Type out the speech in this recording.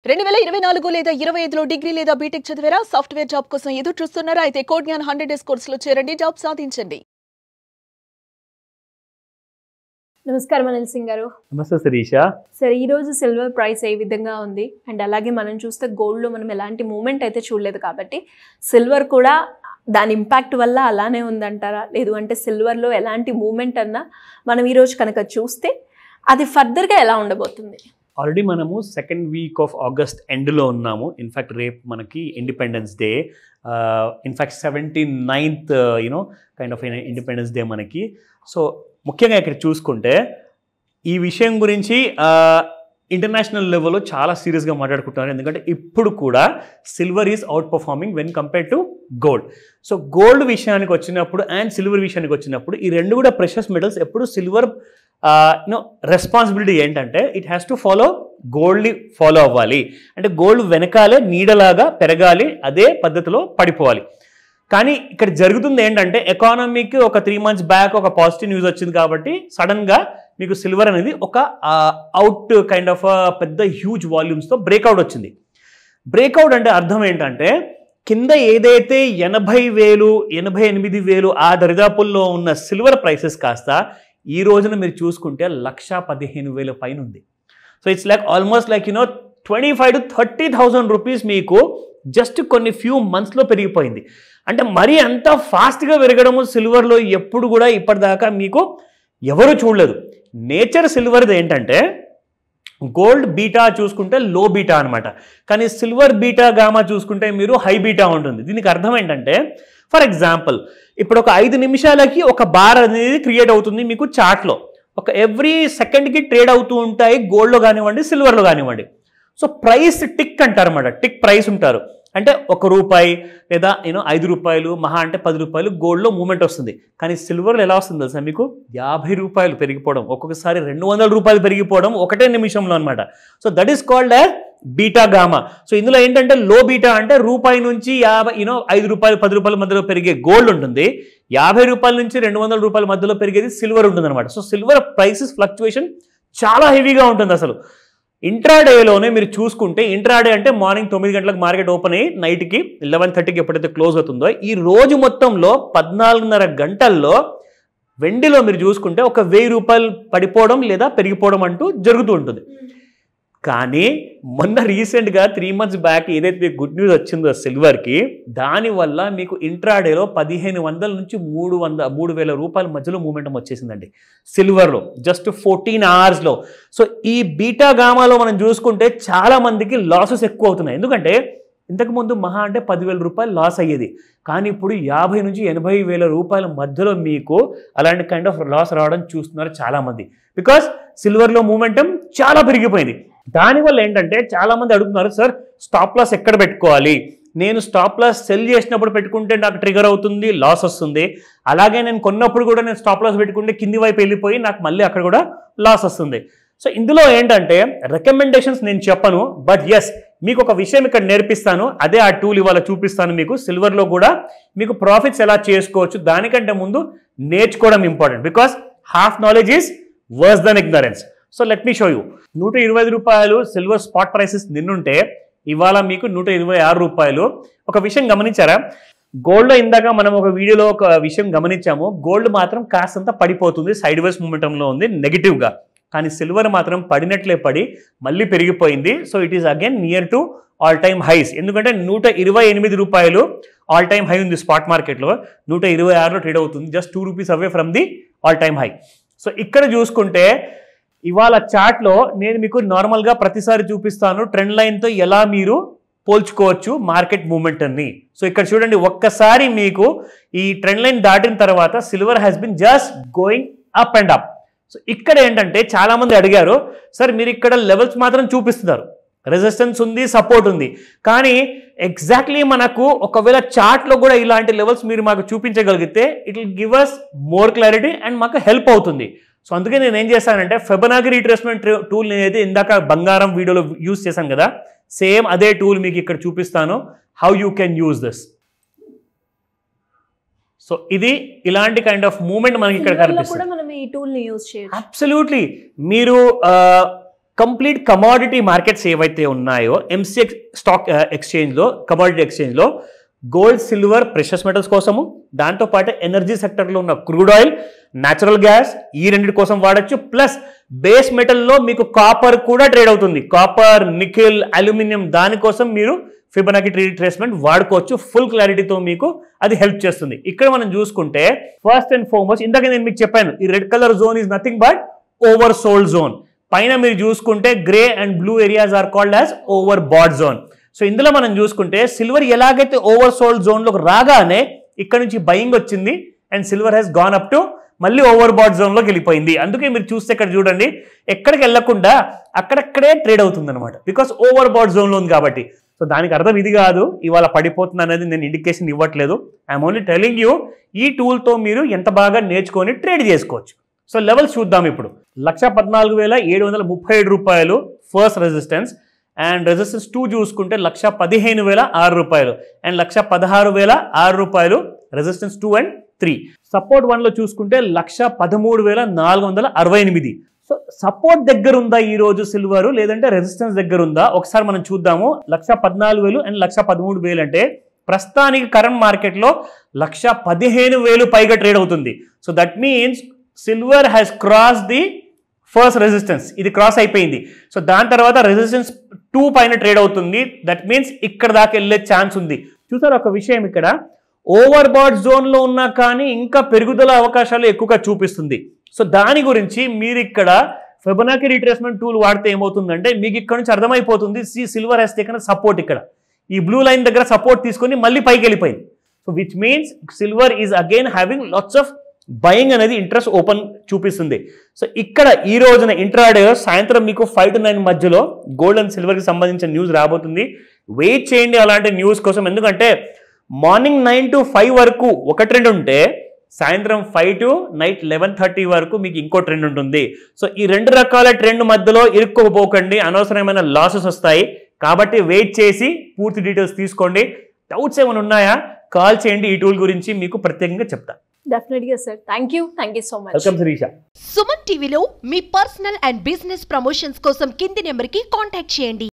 2024 లేదా 25లో డిగ్రీ లేదా బీటెక్ చదివారా? సాఫ్ట్వేర్ జాబ్ కోసం ఎదురు చూస్తున్నారా? అయితే కోడ్ జ్ఞాన్ 100 డేస్ కోర్సులో చేరండి, జాబ్ సాధించండి. నమస్కారం అనిల్ సింగ్ గారు. నమస్తే శిరీష. సరే, ఈ రోజు సిల్వర్ ప్రైస్ ఏ విధంగా ఉంది అండ్ అలాగే మనం చూస్తే గోల్డ్లో మనం ఎలాంటి మూమెంట్ అయితే చూడలేదు కాబట్టి సిల్వర్ కూడా దాని ఇంపాక్ట్ వల్ల అలానే ఉందంటారా? లేదు అంటే సిల్వర్లో ఎలాంటి మూమెంట్ అన్నా మనం ఈరోజు కనుక చూస్తే అది ఫర్దర్గా ఎలా ఉండబోతుంది? ఆల్రెడీ మనము సెకండ్ వీక్ ఆఫ్ ఆగస్ట్ ఎండ్లో ఉన్నాము. ఇన్ఫ్యాక్ట్ రేపు మనకి independence day, in fact 79th kind of independence day మనకి. సో ముఖ్యంగా ఇక్కడ చూసుకుంటే ఈ విషయం గురించి ఇంటర్నేషనల్ లెవెల్లో చాలా సీరియస్గా మాట్లాడుకుంటున్నారు. ఎందుకంటే ఇప్పుడు కూడా silver is outperforming when compare to gold. So gold విషయానికి వచ్చినప్పుడు అండ్ సిల్వర్ విషయానికి వచ్చినప్పుడు ఈ రెండు కూడా ప్రెషస్ మెటల్స్. ఎప్పుడు సిల్వర్ రెస్పాన్సిబిలిటీ ఏంటంటే ఇట్ హ్యాస్ టు ఫాలో గోల్డ్ని ఫాలో అవ్వాలి. అంటే గోల్డ్ వెనకాలే నీడలాగా పెరగాలి, అదే పద్ధతిలో పడిపోవాలి. కానీ ఇక్కడ జరుగుతుంది ఏంటంటే ఎకానమీకి ఒక 3 months బ్యాక్ ఒక పాజిటివ్ న్యూస్ వచ్చింది కాబట్టి సడన్గా మీకు సిల్వర్ అనేది ఒక అవుట్ కైండ్ ఆఫ్ పెద్ద హ్యూజ్ వాల్యూమ్స్తో బ్రేక్అవుట్ వచ్చింది. బ్రేక్అవుట్ అంటే అర్థం ఏంటంటే కింద ఏదైతే 80,000 88,000 ఆ దరిదాపుల్లో ఉన్న సిల్వర్ ప్రైసెస్ కాస్త ఈ రోజున మీరు చూసుకుంటే 1,15,000 పైన ఉంది. So it's like almost like 25,000 to 30,000 rupees మీకు జస్ట్ కొన్ని ఫ్యూ మంత్స్లో పెరిగిపోయింది. అంటే మరీ అంత ఫాస్ట్గా పెరగడము సిల్వర్లో ఎప్పుడు కూడా ఇప్పటిదాకా మీకు ఎవరు చూడలేదు. నేచర్ సిల్వర్ది ఏంటంటే గోల్డ్ బీటా చూసుకుంటే లో బీటా అనమాట, కానీ సిల్వర్ బీటా గామా చూసుకుంటే మీరు హై బీటా ఉంటుంది. దీనికి అర్థం ఏంటంటే ఫర్ ఎగ్జాంపుల్ ఇప్పుడు ఒక 5 నిమిషాలకి ఒక బార్ అనేది క్రియేట్ అవుతుంది మీకు చార్ట్లో. ఒక ఎవ్రీ సెకండ్కి ట్రేడ్ అవుతూ ఉంటాయి గోల్డ్లో కానివ్వండి సిల్వర్లో కానివ్వండి. సో ప్రైస్ టిక్ అంటారు అన్నమాట, టిక్ ప్రైస్ ఉంటారు. అంటే ₹1 లేదా 5 రూపాయలు మహా అంటే 10 రూపాయలు గోల్డ్లో మూమెంట్ వస్తుంది. కానీ సిల్వర్లో ఎలా వస్తుంది తెలుసా మీకు? 50 రూపాయలు పెరిగిపోవడం, ఒక్కొక్కసారి 200 రూపాయలు పెరిగిపోవడం ఒకటే నిమిషంలో అనమాట. So that is called as beta gamma. So ఇందులో ఏంటంటే లో బీటా అంటే రూపాయి నుంచి 5 రూపాయలు 10 రూపాయల మధ్యలో పెరిగే గోల్డ్ ఉంటుంది, 50 రూపాయల నుంచి 200 రూపాయల మధ్యలో పెరిగేది సిల్వర్ ఉంటుంది అనమాట. సో సిల్వర్ ప్రైసెస్ ఫ్లక్చువేషన్ చాలా హెవీగా ఉంటుంది అసలు. ఇంట్రాడేలోనే మీరు చూసుకుంటే, ఇంట్రాడే అంటే మార్నింగ్ 9 గంటలకు మార్కెట్ ఓపెన్ అయ్యి నైట్కి 11:30కి ఎప్పుడైతే క్లోజ్ అవుతుందో ఈ రోజు మొత్తంలో 14.5 గంటల్లో వెండిలో మీరు చూసుకుంటే ఒక 1,000 రూపాయలు పడిపోవడం లేదా పెరిగిపోవడం అంటూ జరుగుతూ ఉంటుంది. కానీ మొన్న రీసెంట్గా 3 months బ్యాక్ ఏదైతే గుడ్ న్యూస్ వచ్చిందో సిల్వర్కి, దానివల్ల మీకు ఇంట్రాడేలో 1,500 నుంచి 3,000 రూపాయల మధ్యలో మూమెంటం వచ్చేసిందండి సిల్వర్లో జస్ట్ 14 hours. సో ఈ బీటా గామాలో మనం చూసుకుంటే చాలామందికి లాసెస్ ఎక్కువ అవుతున్నాయి. ఎందుకంటే ఇంతకుముందు మహా అంటే 10,000 రూపాయలు లాస్ అయ్యేది, కానీ ఇప్పుడు 50,000 నుంచి 80,000 రూపాయల మధ్యలో మీకు అలాంటి కైండ్ ఆఫ్ లాస్ రావడం చూస్తున్నారు చాలామంది. బికాస్ సిల్వర్లో మూమెంటం చాలా పెరిగిపోయింది. దానివల్ల ఏంటంటే చాలామంది అడుగుతున్నారు, సార్ స్టాప్ లాస్ ఎక్కడ పెట్టుకోవాలి? నేను స్టాప్ లాస్ సెల్ చేసినప్పుడు పెట్టుకుంటే నాకు ట్రిగర్ అవుతుంది, లాస్ వస్తుంది. అలాగే నేను కొన్నప్పుడు కూడా నేను స్టాప్ లాస్ పెట్టుకుంటే కింది వైపు వెళ్ళిపోయి నాకు మళ్ళీ అక్కడ కూడా లాస్ వస్తుంది. సో ఇందులో ఏంటంటే రికమెండేషన్స్ నేను చెప్పను, బట్ ఎస్ మీకు ఒక విషయం ఇక్కడ నేర్పిస్తాను. అదే ఆ టూల్ ఇవాళ చూపిస్తాను మీకు. సిల్వర్లో కూడా మీకు ప్రాఫిట్స్ ఎలా చేసుకోవచ్చు దానికంటే ముందు నేర్చుకోవడం important. Because half knowledge is worse than ignorance. So let me show you. 125 రూపాయలు సిల్వర్ స్పాట్ ప్రైసెస్ నిన్నుంటే ఇవాళ మీకు 126 రూపాయలు. ఒక విషయం గమనించారా? గోల్డ్లో ఇందాక మనం ఒక వీడియోలో ఒక విషయం గమనించాము, గోల్డ్ మాత్రం కాస్తంత పడిపోతుంది, సైడ్ వేస్ మూమెంటంలో ఉంది నెగిటివ్గా. కానీ సిల్వర్ మాత్రం పడినట్లే పడి మళ్ళీ పెరిగిపోయింది. So it is again near to all time highs. ఎందుకంటే 128 రూపాయలు ఆల్ టైమ్ హై ఉంది స్పాట్ మార్కెట్లో, 126లో ట్రేడ్ అవుతుంది, just 2 rupees away from the all time high. So ఇక్కడ చూసుకుంటే ఇవాళ చార్ట్లో నేను మీకు నార్మల్గా ప్రతిసారి చూపిస్తాను ట్రెండ్ లైన్తో ఎలా మీరు పోల్చుకోవచ్చు మార్కెట్ మూమెంట్ని. సో ఇక్కడ చూడండి, ఒక్కసారి మీకు ఈ ట్రెండ్ లైన్ దాటిన తర్వాత silver has been just going up and up. So ఇక్కడ ఏంటంటే చాలామంది అడిగారు, సార్ మీరు ఇక్కడ లెవెల్స్ మాత్రం చూపిస్తున్నారు, రెసిస్టెన్స్ ఉంది, సపోర్ట్ ఉంది, కానీ ఎగ్జాక్ట్లీ మనకు ఒకవేళ చార్ట్లో కూడా ఇలాంటి లెవెల్స్ మీరు మాకు చూపించగలిగితే it will give us more clarity and మాకు హెల్ప్ అవుతుంది. సో అందుకే నేను ఏం చేశానంటే ఫెబనాకి రీట్రేస్మెంట్ టూల్ నేనైతే ఇందాక బంగారం వీడియోలో యూజ్ చేశాను కదా, సేమ్ అదే టూల్ మీకు ఇక్కడ చూపిస్తాను, how you can use this. So ఇది ఇలాంటి కైండ్ ఆఫ్ మూమెంట్ మనకి ఇక్కడ కనిపిస్తుంది. మనం ఈ టూల్ ని యూజ్ చేయొచ్చు. అబ్సల్యూట్లీ. మీరు కంప్లీట్ కమాడిటీ మార్కెట్స్ ఏవైతే ఉన్నాయో ఎంసీఎక్స్ స్టాక్ ఎక్స్చేంజ్లో, కమాడిటీ ఎక్స్చేంజ్లో గోల్డ్, సిల్వర్, ప్రెషస్ మెటల్స్ కోసము, దాంతోపాటు ఎనర్జీ సెక్టర్లో ఉన్న క్రూడ్ ఆయిల్, న్యాచురల్ గ్యాస్, ఈ రెండింటి కోసం వాడచ్చు. ప్లస్ బేస్ మెటల్లో మీకు కాపర్ కూడా ట్రేడ్ అవుతుంది. కాపర్, నికెల్, అల్యూమినియం, దానికోసం మీరు ఫిబొనాకీ ట్రీ రిట్రేస్మెంట్ వాడుకోవచ్చు. ఫుల్ క్లారిటీతో మీకు అది హెల్ప్ చేస్తుంది. ఇక్కడ మనం చూసుకుంటే ఫస్ట్ అండ్ ఫార్మోస్ట్, ఇందాక నేను మీకు చెప్పాను, ఈ red colour zone is nothing but oversold zone. పైన మీరు చూసుకుంటే grey and blue areas are called as overbought zone. So ఇందులో మనం చూసుకుంటే సిల్వర్ ఎలాగైతే ఓవర్ సోల్డ్ జోన్లోకి రాగానే ఇక్కడ నుంచి బయింగ్ వచ్చింది and silver has gone up to మళ్ళీ ఓవర్ బాట్ జోన్లోకి వెళ్ళిపోయింది. అందుకే మీరు చూస్తే ఇక్కడ చూడండి, ఎక్కడికి వెళ్లకుండా అక్కడక్కడే ట్రేడ్ అవుతుంది అనమాట, బికాస్ ఓవర్ బాట్ జోన్లో ఉంది కాబట్టి. సో దానికి అర్థం ఇది కాదు ఇవాళ పడిపోతుంది అనేది నేను ఇండికేషన్ ఇవ్వట్లేదు. ఐఎమ్ ఓన్లీ టెలింగ్ యూ ఈ టూల్తో మీరు ఎంత బాగా నేర్చుకొని ట్రేడ్ చేసుకోవచ్చు. సో లెవెల్స్ చూద్దాం ఇప్పుడు. 1,14,737 రూపాయలు ఫస్ట్ రెసిస్టెన్స్, అండ్ రెసిస్టెన్స్ 2 చూసుకుంటే 1,15,006 రూపాయలు, అండ్ 1,16,006 రూపాయలు రెసిస్టెన్స్ 2 and 3. సపోర్ట్ 1లో చూసుకుంటే 1,13,468. సో సపోర్ట్ దగ్గర ఉందా ఈ రోజు సిల్వర్, లేదంటే రెసిస్టెన్స్ దగ్గర ఉందా ఒకసారి మనం చూద్దాము. 1,14,000 అండ్ 1,13,000 అంటే ప్రస్తుతానికి కరెంట్ మార్కెట్లో 1,15,000 పైగా ట్రేడ్ అవుతుంది. So that means silver has cross the first resistance, ఇది క్రాస్ అయిపోయింది. సో దాని తర్వాత రెసిస్టెన్స్ 2 పైన ట్రేడ్ అవుతుంది. దట్ మీన్స్ ఇక్కడ దాకా వెళ్ళే ఛాన్స్ ఉంది. చూసారు ఒక విషయం, ఇక్కడ ఓవర్ బాట్ జోన్లో ఉన్నా కానీ ఇంకా పెరుగుదల అవకాశాలు ఎక్కువగా చూపిస్తుంది. సో దాని గురించి మీరు ఇక్కడ ఫిబొనాకీ రిట్రేస్మెంట్ టూల్ వాడితే ఏమవుతుందంటే మీకు ఇక్కడ నుంచి అర్థమైపోతుంది, సిల్వర్ హ్యాస్ టేకెన్ సపోర్ట్, ఇక్కడ ఈ బ్లూ లైన్ దగ్గర సపోర్ట్ తీసుకొని మళ్ళీ పైకి వెళ్ళిపోయింది. So which means silver is again having lots of buying అనేది ఇంట్రెస్ట్ ఓపెన్ చూపిస్తుంది. సో ఇక్కడ ఈ రోజున ఇంట్రాడే సాయంత్రం మీకు 5 to 9 మధ్యలో గోల్డ్ అండ్ సిల్వర్కి సంబంధించిన న్యూస్ రాబోతుంది. వెయిట్ చేయండి అలాంటి న్యూస్ కోసం, ఎందుకంటే మార్నింగ్ 9 to 5 వరకు ఒక ట్రెండ్ ఉంటే సాయంత్రం 5 to నైట్ 11:30 వరకు మీకు ఇంకో ట్రెండ్ ఉంటుంది. సో ఈ 2 రకాల ట్రెండ్ మధ్యలో ఇరుక్కోపోకండి, అనవసరమైన లాసెస్ వస్తాయి. కాబట్టి వెయిట్ చేసి పూర్తి డీటెయిల్స్ తీసుకోండి. డౌట్స్ ఏమైనా ఉన్నాయా కాల్ చేయండి, ఈ టూల్ గురించి మీకు ప్రత్యేకంగా చెప్తాను. డెఫినెట్గా sir, thank you so much. Welcome Shirisha. Suman టీవీలో మీ పర్సనల్ అండ్ బిజినెస్ ప్రమోషన్స్ కోసం కింది నెంబర్కి కాంటాక్ట్ చేయండి.